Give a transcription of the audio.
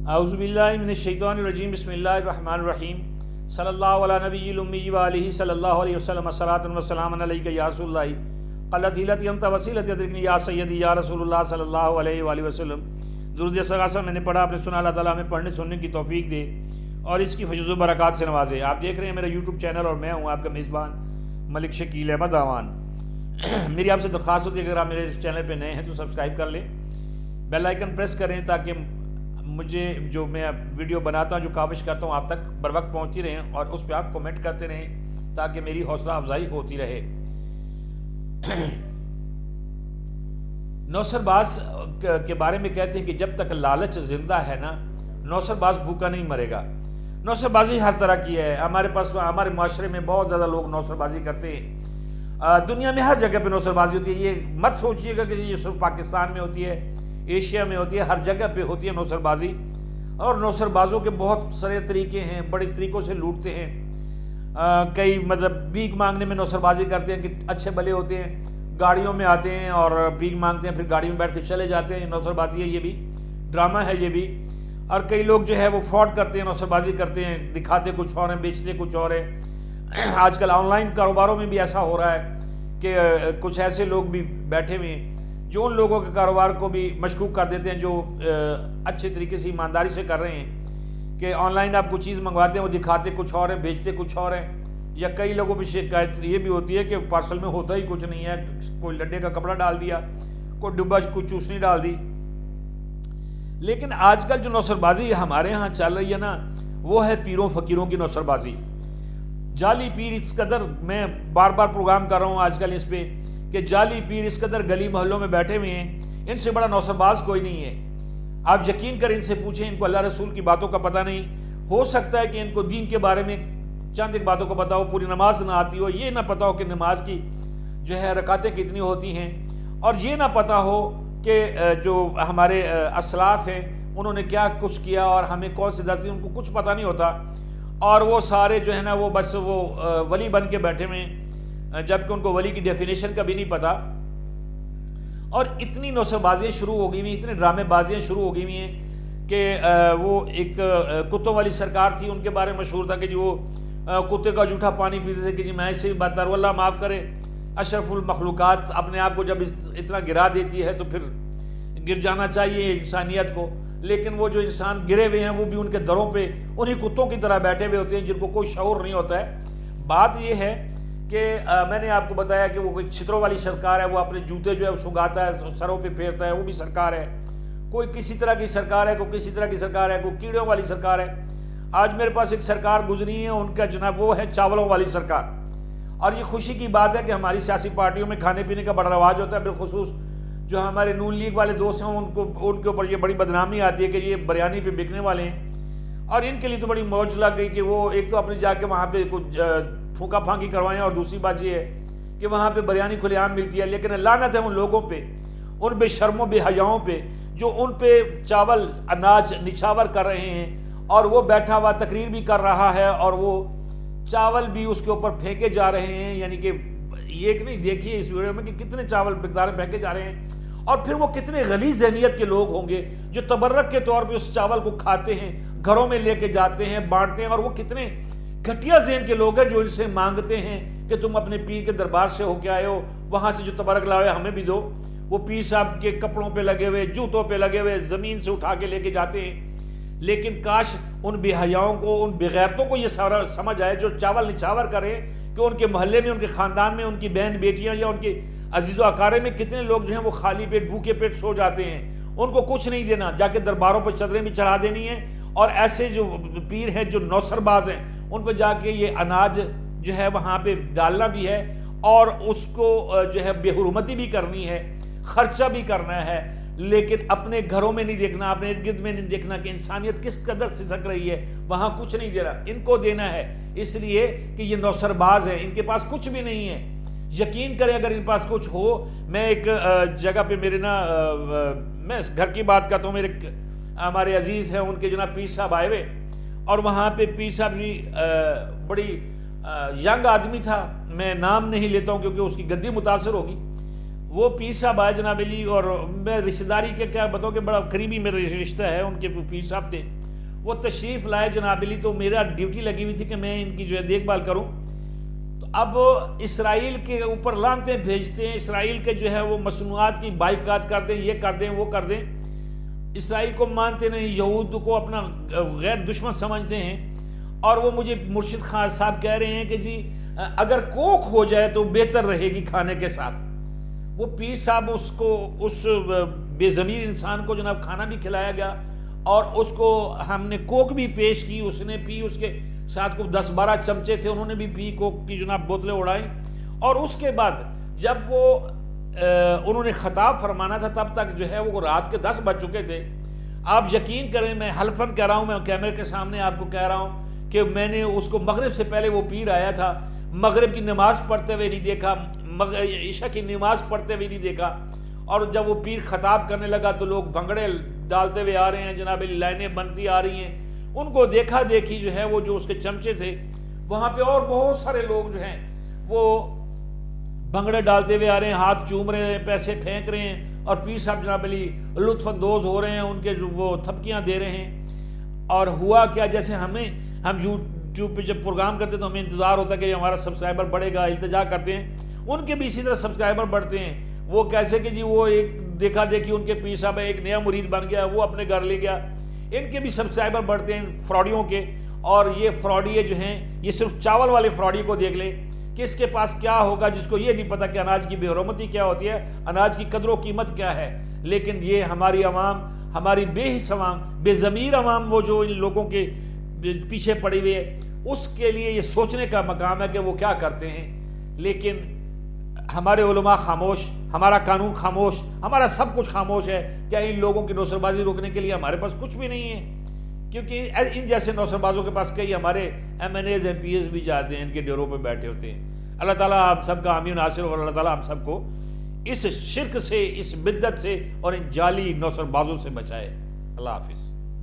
اعوذ باللہ من الشیطان الرجیم بسم اللہ الرحمن الرحیم صلی اللہ علی نبی الامی وآلہ صلی اللہ علیہ وسلم صلاۃ و سلام علیک یا رسول اللہ قلت ہیلتی انت وسیلتی ادرکنی یا سیدی یا رسول اللہ صلی اللہ علیہ وآلہ وسلم۔ درود ثقافت میں نے پڑھا، آپ نے سنا، اللہ تعالیٰ ہمیں پڑھنے سننے کی توفیق دے اور اس کی فضل و برکات سے نوازے۔ آپ دیکھ رہے ہیں میرا یوٹیوب چینل اور میں ہوں آپ کا میزبان ملک شکیل احمد اعوان۔ میری آپ سے درخواست ہوتی ہے کہ اگر آپ میرے چینل پہ نئے ہیں تو سبسکرائب کر لیں، بیل آئیکن پریس کریں تاکہ مجھے جو میں ویڈیو بناتا ہوں، جو کاوش کرتا ہوں، آپ تک بر وقت پہنچتی رہیں اور اس پہ آپ کمنٹ کرتے رہیں تاکہ میری حوصلہ افزائی ہوتی رہے۔ نوسر باز کے بارے میں کہتے ہیں کہ جب تک لالچ زندہ ہے نا، نوسر باز بھوکا نہیں مرے گا۔ نوسر بازی ہر طرح کی ہے، ہمارے معاشرے میں بہت زیادہ لوگ نوسر بازی کرتے ہیں۔ دنیا میں ہر جگہ پہ نوسر بازی ہوتی ہے، یہ مت سوچیے گا کہ یہ صرف پاکستان میں ہوتی ہے، ایشیا میں ہوتی ہے، ہر جگہ پہ ہوتی ہے نوسر بازی۔ اور نوسر بازوں کے بہت سارے طریقے ہیں، بڑے طریقوں سے لوٹتے ہیں۔ کئی بھیک مانگنے میں نوسر بازی کرتے ہیں کہ اچھے بھلے ہوتے ہیں، گاڑیوں میں آتے ہیں اور بھیک مانگتے ہیں، پھر گاڑی میں بیٹھ کے چلے جاتے ہیں۔ نوسر بازی ہے، یہ بھی ڈرامہ ہے یہ بھی۔ اور کئی لوگ جو ہے وہ فراڈ کرتے ہیں، نوسر بازی کرتے ہیں، دکھاتے کچھ اور ہیں، بیچتے کچھ اور ہیں۔ آج کل آن لائن کاروباروں میں بھی ایسا ہو رہا ہے کہ کچھ ایسے لوگ بھی بیٹھے ہوئے ہیں جو ان لوگوں کے کاروبار کو بھی مشکوک کر دیتے ہیں جو اچھے طریقے سے ایمانداری سے کر رہے ہیں، کہ آن لائن آپ کوئی چیز منگواتے ہیں، وہ دکھاتے کچھ اور ہیں، بیچتے کچھ اور ہیں۔ یا کئی لوگوں پہ شکایت یہ بھی ہوتی ہے کہ پارسل میں ہوتا ہی کچھ نہیں ہے، کوئی لڈے کا کپڑا ڈال دیا، کوئی ڈبہ کوئی چوسنی ڈال دی۔ لیکن آج کل جو نوسر بازی ہمارے ہاں چل رہی ہے نا، وہ ہے پیروں فقیروں کی نوسر بازی۔ جعلی پیر اس قدر، میں بار بار پروگرام کر رہا ہوں آج کل اس پہ، کہ جعلی پیر اس قدر گلی محلوں میں بیٹھے ہوئے ہیں، ان سے بڑا نوسر باز کوئی نہیں ہے۔ آپ یقین کریں، ان سے پوچھیں، ان کو اللہ رسول کی باتوں کا پتہ نہیں۔ ہو سکتا ہے کہ ان کو دین کے بارے میں چند ایک باتوں کو پتہ ہو، پوری نماز نہ آتی ہو، یہ نہ پتہ ہو کہ نماز کی جو ہے رکعتیں کتنی ہوتی ہیں، اور یہ نہ پتہ ہو کہ جو ہمارے اسلاف ہیں انہوں نے کیا کچھ کیا اور ہمیں کون سے درس، ان کو کچھ پتہ نہیں ہوتا، اور وہ سارے جو ہے نا وہ بس وہ ولی بن کے بیٹھے ہوئے ہیں، جبکہ ان کو ولی کی ڈیفینیشن کا بھی نہیں پتہ۔ اور اتنی نوسر بازیاں شروع ہو گئی ہوئی ہیں، اتنے ڈرامے بازیاں شروع ہو گئی ہوئی ہیں کہ وہ ایک کتوں والی سرکار تھی، ان کے بارے میں مشہور تھا کہ جو وہ کتے کا جھوٹا پانی پیتے تھے کہ جی میں ایسے ہی بات، اللہ معاف کرے، اشرف المخلوقات اپنے آپ کو جب اتنا گرا دیتی ہے تو پھر گر جانا چاہیے انسانیت کو، لیکن وہ جو انسان گرے ہوئے ہیں وہ بھی ان کے دروں پہ انہی کتوں کی طرح بیٹھے ہوئے ہوتے ہیں جن کو کوئی شعور نہیں ہوتا ہے۔ بات یہ ہے کہ میں نے آپ کو بتایا کہ وہ کوئی چھتروں والی سرکار ہے، وہ اپنے جوتے جو ہے سنگاتا ہے، سروں پہ پھیرتا ہے، وہ بھی سرکار ہے۔ کوئی کسی طرح کی سرکار ہے، کوئی کسی طرح کی سرکار ہے، کوئی کیڑوں والی سرکار ہے۔ آج میرے پاس ایک سرکار گزری ہے، ان کا جناب وہ ہے چاولوں والی سرکار۔ اور یہ خوشی کی بات ہے کہ ہماری سیاسی پارٹیوں میں کھانے پینے کا بڑا رواج ہوتا ہے، بالخصوص جو ہمارے نون لیگ والے دوست ہیں ان کے اوپر یہ بڑی بدنامی آتی ہے کہ یہ بریانی پہ بکنے والے ہیں، اور ان کے لیے تو بڑی موج لگ گئی کہ وہ ایک تو اپنے جا کے وہاں پہ کچھ پھونکا پھانکی کروائیں، اور دوسری بات یہ ہے کہ وہاں پہ بریانی کھلے عام ملتی ہے۔ لیکن لعنت ہے ان لوگوں پہ، ان بے شرموں بے حیاؤں پہ جو ان پہ چاول اناج نچھاور کر رہے ہیں، اور وہ بیٹھا ہوا تقریر بھی کر رہا ہے اور وہ چاول بھی اس کے اوپر پھینکے جا رہے ہیں۔ یعنی کہ یہ ایک نہیں، دیکھیے اس ویڈیو میں کہ کتنے چاول مقدار میں پھینکے جا رہے ہیں، اور پھر وہ کتنے غلیظ ذہنیت کے لوگ ہوں گے جو تبرک کے طور پہ اس چاول کو کھاتے ہیں، گھروں میں لے کے جاتے ہیں، بانٹتے ہیں، اور وہ کتنے گھٹیا ذہن کے لوگ ہیں جو ان سے مانگتے ہیں کہ تم اپنے پیر کے دربار سے ہو کے آئے ہو، وہاں سے جو تبرک لائے ہمیں بھی دو۔ وہ پیر صاحب کے کپڑوں پہ لگے ہوئے، جوتوں پہ لگے ہوئے، زمین سے اٹھا کے لے کے جاتے ہیں۔ لیکن کاش ان بے حیاؤں کو، ان بغیرتوں کو یہ سمجھ آئے جو چاول نچھاور کریں کہ ان کے محلے میں، ان کے خاندان میں، ان کی بہن بیٹیاں یا ان کے عزیز و اقارب میں کتنے لوگ جو ہیں وہ خالی پیٹ بھوکے پیٹ سو جاتے ہیں۔ ان کو کچھ نہیں دینا، جا کے درباروں پہ چادریں بھی چڑھا دینی ہیں، اور ایسے جو پیر ہیں جو نوسر باز ہیں ان پہ جا کے یہ اناج جو ہے وہاں پہ ڈالنا بھی ہے، اور اس کو جو ہے بے حرمتی بھی کرنی ہے، خرچہ بھی کرنا ہے، لیکن اپنے گھروں میں نہیں دیکھنا، اپنے ارد گرد میں نہیں دیکھنا کہ انسانیت کس قدر سسک رہی ہے، وہاں کچھ نہیں دینا، ان کو دینا ہے، اس لیے کہ یہ نوسر باز ہیں، ان کے پاس کچھ بھی نہیں ہے۔ یقین کریں اگر ان کے پاس کچھ ہو، میں ایک جگہ پہ میرے میں اس گھر کی بات کرتا ہوں، میرے ہمارے عزیز ہیں ان کے جناب پیر صاحب آئے ہوئے، اور وہاں پہ پیر صاحب جی بڑی ینگ آدمی تھا، میں نام نہیں لیتا ہوں کیونکہ اس کی گدی متاثر ہوگی۔ وہ پیر صاحب آئے جناب علی، اور میں رشتہ داری کے کیا بتاؤں کہ بڑا قریبی میرا رشتہ ہے، ان کے پیر صاحب تھے، وہ تشریف لائے جناب علی، تو میرا ڈیوٹی لگی ہوئی تھی کہ میں ان کی جو ہے دیکھ بھال کروں۔ تو اب اسرائیل کے اوپر لانتیں بھیجتے ہیں، اسرائیل کے جو ہے وہ مصنوعات کی بائیکاٹ کر دیں، یہ کر دیں وہ کر دیں، اسرائیل کو مانتے نہیں، یہود کو اپنا غیر دشمن سمجھتے ہیں۔ اور وہ مجھے مرشد خان صاحب کہہ رہے ہیں کہ جی اگر کوک ہو جائے تو بہتر رہے گی کھانے کے ساتھ۔ وہ پیر صاحب اس بے ضمیر انسان کو جناب کھانا بھی کھلایا گیا، اور اس کو ہم نے کوک بھی پیش کی، اس نے پی، اس کے ساتھ کو 10-12 چمچے تھے، انہوں نے بھی پی، کوک کی جناب بوتلیں اڑائیں۔ اور اس کے بعد جب وہ انہوں نے خطاب فرمانا تھا، تب تک جو ہے وہ رات کے 10 بج چکے تھے۔ آپ یقین کریں، میں حلفاً کہہ رہا ہوں، میں کیمرے کے سامنے آپ کو کہہ رہا ہوں کہ میں نے اس کو مغرب سے پہلے وہ پیر آیا تھا، مغرب کی نماز پڑھتے ہوئے نہیں دیکھا، عشاء کی نماز پڑھتے ہوئے نہیں دیکھا۔ اور جب وہ پیر خطاب کرنے لگا تو لوگ بھنگڑے ڈالتے ہوئے آ رہے ہیں جناب، لائنیں بنتی آ رہی ہیں، ان کو دیکھا دیکھی جو ہے وہ جو اس کے چمچے تھے وہاں پہ، اور بہت سارے لوگ جو ہیں وہ بھنگڑے ڈالتے ہوئے آ رہے ہیں، ہاتھ چوم رہے ہیں، پیسے پھینک رہے ہیں، اور پیر صاحب جناب علی لطف اندوز ہو رہے ہیں، ان کے جو وہ تھپکیاں دے رہے ہیں۔ اور ہوا کیا، جیسے ہم یوٹیوب پہ جب پروگرام کرتے تو ہمیں انتظار ہوتا ہے کہ ہمارا سبسکرائبر بڑھے گا، التجا کرتے ہیں، ان کے بھی اسی طرح سبسکرائبر بڑھتے ہیں۔ وہ کیسے کہ جی وہ ایک دیکھا دیکھی ان کے پیر صاحب ایک نیا مرید بن گیا، وہ اپنے گھر لے گیا، ان کے بھی سبسکرائبر بڑھتے ہیں فراڈیوں کے۔ اور یہ فراڈیے جو ہیں، یہ صرف چاول والے فراڈی کو دیکھ لیں کہ اس کے پاس کیا ہوگا، جس کو یہ نہیں پتا کہ اناج کی بے حرمتی کیا ہوتی ہے، اناج کی قدر و قیمت کیا ہے۔ لیکن یہ ہماری عوام، ہماری بے حس عوام، بے ضمیر عوام، وہ جو ان لوگوں کے پیچھے پڑی ہوئی ہے، اس کے لیے یہ سوچنے کا مقام ہے کہ وہ کیا کرتے ہیں۔ لیکن ہمارے علماء خاموش، ہمارا قانون خاموش، ہمارا سب کچھ خاموش ہے۔ کیا ان لوگوں کی نوسر بازی روکنے کے لیے ہمارے پاس کچھ بھی نہیں ہے؟ کیونکہ ان جیسے نوسر بازوں کے پاس کئی ہمارے M N As, M P As بھی جاتے ہیں، ان کے ڈیروں پہ بیٹھے ہوتے ہیں۔ اللہ تعالیٰ ہم سب کا حامی و ناصر، اور اللہ تعالیٰ ہم سب کو اس شرک سے، اس بدعت سے اور ان جعلی نوسر بازوں سے بچائے۔ اللہ حافظ۔